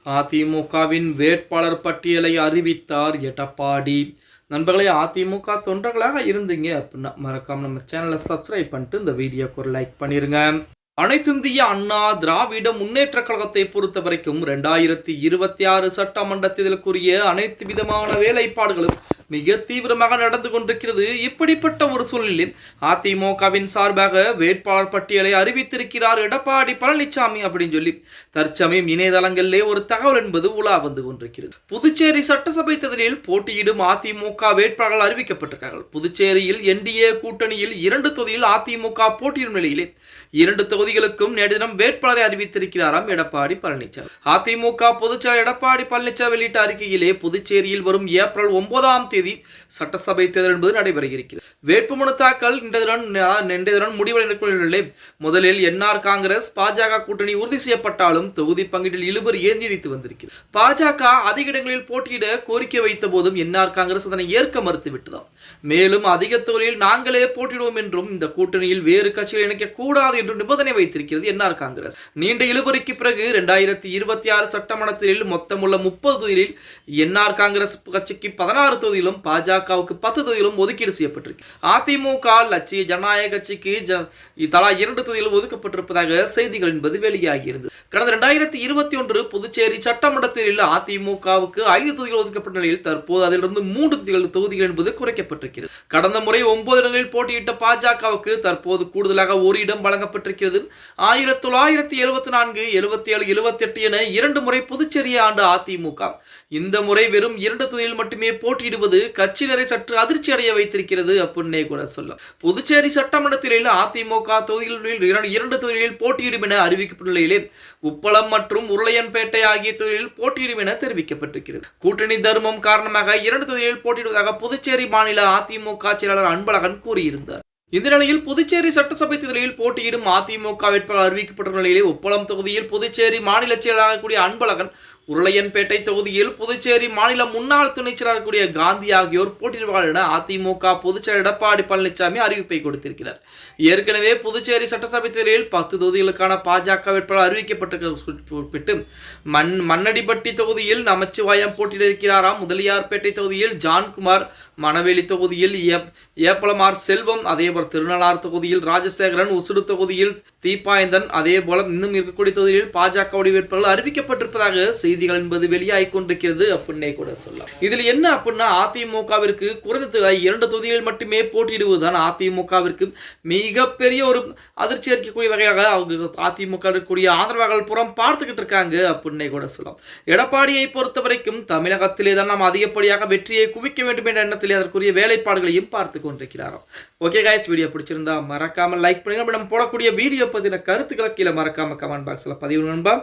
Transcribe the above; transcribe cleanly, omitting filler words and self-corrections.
அதிமுகவின் வேட்பாளர் பட்டியலை அறிவித்தார் எடப்பாடி. நண்பர்களே, அதிமுக தொண்டர்களாக இருந்தீங்க அப்படின்னா மறக்காம நம்ம சேனலை சப்ஸ்கிரைப் பண்ணிட்டு இந்த வீடியோக்கு ஒரு லைக் பண்ணிருங்க. அனைத்திந்திய அண்ணா திராவிட முன்னேற்ற கழகத்தை பொறுத்த வரைக்கும் 2026 சட்டமன்ற தேர்தலுக்குரிய அனைத்து விதமான வேலைப்பாடுகளும் மிக தீவிரமாக நடந்து கொண்டிருக்கிறது. இப்படிப்பட்ட ஒரு சூழ்நிலையில் அதிமுகவின் சார்பாக வேட்பாளர் பட்டியலை அறிவித்திருக்கிறார் எடப்பாடி பழனிசாமி அப்படின்னு சொல்லி தற்சமயம் இணையதளங்களிலே ஒரு தகவல் என்பது உலா வந்து கொண்டிருக்கிறது. புதுச்சேரி சட்டசபை தேர்தலில் போட்டியிடும் அதிமுக வேட்பாளர்கள் அறிவிக்கப்பட்டிருக்கிறார்கள். புதுச்சேரியில் என்டிஏ கூட்டணியில் 2 தொகுதியில் அதிமுக போட்டியிடும் நிலையிலே 2 தொகுதிகளுக்கும் நேற்று தினம் வேட்பாளரை அறிவித்திருக்கிறாராம் எடப்பாடி பழனிசாமி. அதிமுக பொதுச்செயலர் எடப்பாடி பழனிசாமி வெளியிட்ட அறிக்கையிலே புதுச்சேரியில் வரும் ஏப்ரல் 9ஆம் தேதி சட்டசபை தேர்தல் என்பது நடைபெற இருக்கிறது. வேட்புமனு தாக்கல் இன்றைய முடிவடைந்துள்ள முதலில் என்ஆர் காங்கிரஸ் பாஜக கூட்டணி உறுதி செய்யப்பட்டாலும் தொகுதி பங்கீட்டில் இழுபறி நீடித்து வந்திருக்கிறது. பாஜக அதிக இடங்களில் போட்டியிட கோரிக்கை வைத்த போதும் என்ஆர் காங்கிரஸ் அதனை ஏற்க மறுத்துவிட்டதாம். மேலும் அதிக தொகுதியில் நாங்களே போட்டியிடுவோம் என்றும் இந்த கூட்டணியில் வேறு கட்சிகள் இணைக்க கூடாது என்று நிபந்தனை வைத்திருக்கிறது என்ஆர் காங்கிரஸ். நீண்ட இழுபறிக்கு பிறகு 2026 சட்டமன்றத்தில் மொத்தமுள்ள 30 தொகுதிகளில் என்ஆர் காங்கிரஸ் கட்சிக்கு 16 தொகுதியிலும் பாஜகவுக்கு 10 தொகுதியிலும் ஒதுக்கீடு செய்யப்பட்டிருக்கு. அதிமுக லட்சிய ஜனநாயக கட்சிக்கு தலா 2 தொகுதிகள் ஒதுக்கப்பட்டிருப்பதாக செய்திகள் என்பது வெளியாகியிருந்தது. கடந்த 2021 புதுச்சேரி சட்டமன்றத்தில் அதிமுகவுக்கு 5 தொகுதிகள் ஒதுக்கப்பட்ட நிலையில் தற்போது அதிலிருந்து 3 தொகுதிகள் என்பது குறைக்கப்பட்டிருக்கிறது. கடந்த முறை 9 இடங்களில் போட்டியிட்ட பாஜகவுக்கு தற்போது கூடுதலாக ஒரு இடம் வழங்கப்பட்டிருக்கிறது. 1974, 77, 78 என 2 முறை புதுச்சேரியை ஆண்ட அதிமுக இந்த முறை வெறும் 2 தொகுதியில் மட்டுமே போட்டியிடுவது கட்சியினரை சற்று அதிர்ச்சி அடைய வைத்திருக்கிறது அப்படின்னே கூட சொல்லலாம். புதுச்சேரி சட்டமன்றத்தில் அதிமுக தொகுதிகளில் 2 தொகுதிகளில் போட்டியிடும் என அறிவிக்கப்பட்ட நிலையிலே உப்பளம் மற்றும் உருளையன்பேட்டை ஆகிய தொகுதிகளில் போட்டியிடும் என தெரிவிக்கப்பட்டிருக்கிறது. கூட்டணி தர்மம் காரணமாக 2 தொகுதிகளில் போட்டியிடுவதாக புதுச்சேரி மாநில அதிமுக செயலாளர் அன்பழகன் கூறியிருந்தார். இந்த நிலையில் புதுச்சேரி சட்டசபை தேர்தலில் போட்டியிடும் அதிமுக வேட்பாளர் அறிவிக்கப்பட்ட நிலையிலே உப்பளம் தொகுதியில் புதுச்சேரி மாநில செயலாளர் கூடிய அன்பழகன், உருளையன்பேட்டை தொகுதியில் புதுச்சேரி மாநில முன்னாள் துணை செயலாளர் கூடிய காந்தி ஆகியோர் போட்டியிடுவார்கள் என அதிமுக பொதுச்செயலர் எடப்பாடி பழனிசாமி அறிவிப்பை கொடுத்திருக்கிறார். ஏற்கனவே புதுச்சேரி சட்டசபை தேர்தலில் 10 தொகுதிகளுக்கான பாஜக வேட்பாளர் அறிவிக்கப்பட்டு மண்ணடிப்பட்டி தொகுதியில் நமச்சிவாயம் போட்டியிட இருக்கிறாராம். முதலியார்பேட்டை தொகுதியில் ஜான்குமார், மணவேலி தொகுதியில் ஏப்பலமார் செல்வம், அதேபோல் திருநள்ளார் தொகுதியில் ராஜசேகரன், உசுடு தொகுதியில் தீபாயந்தன், அதே போல இன்னும் இருக்கக்கூடிய தொகுதியில் பாஜக வேட்பாளர்கள் அறிவிக்கப்பட்டிருப்பதாக செய்திகள் என்பது வெளியாகிக் கொண்டிருக்கிறது அப்படின்னே கூட சொல்லலாம். இதில் என்ன அப்படின்னா அதிமுகவிற்கு குறைந்தது 2 தொகுதிகளில் மட்டுமே போட்டியிடுவதுதான் அதிமுகவிற்கு மிகப்பெரிய ஒரு அதிர்ச்சி அளிக்கக்கூடிய வகையாக அதிமுக இருக்கக்கூடிய ஆதரவாளர்கள் புறம் பார்த்துக்கிட்டு இருக்காங்க அப்படின்னே கூட சொல்லலாம். எடப்பாடியை பொறுத்த வரைக்கும் தமிழகத்திலே தான் நாம் அதிகப்படியாக வெற்றியை குவிக்க வேண்டும் என்ற எண்ணத்தில் அதற்குரிய வேலைப்பாடுகளையும் பார்த்து கொண்டிருக்கிறாராம். ஓகே கைஸ், வீடியோ பிடிச்சிருந்தா மறக்காம லைக் பண்ணுங்க. நம்ம போடக்கூடிய வீடியோ பத்தின கருத்துக்களை கீழே மறக்காம கமெண்ட் பாக்ஸ்ல பதிவு நண்பா.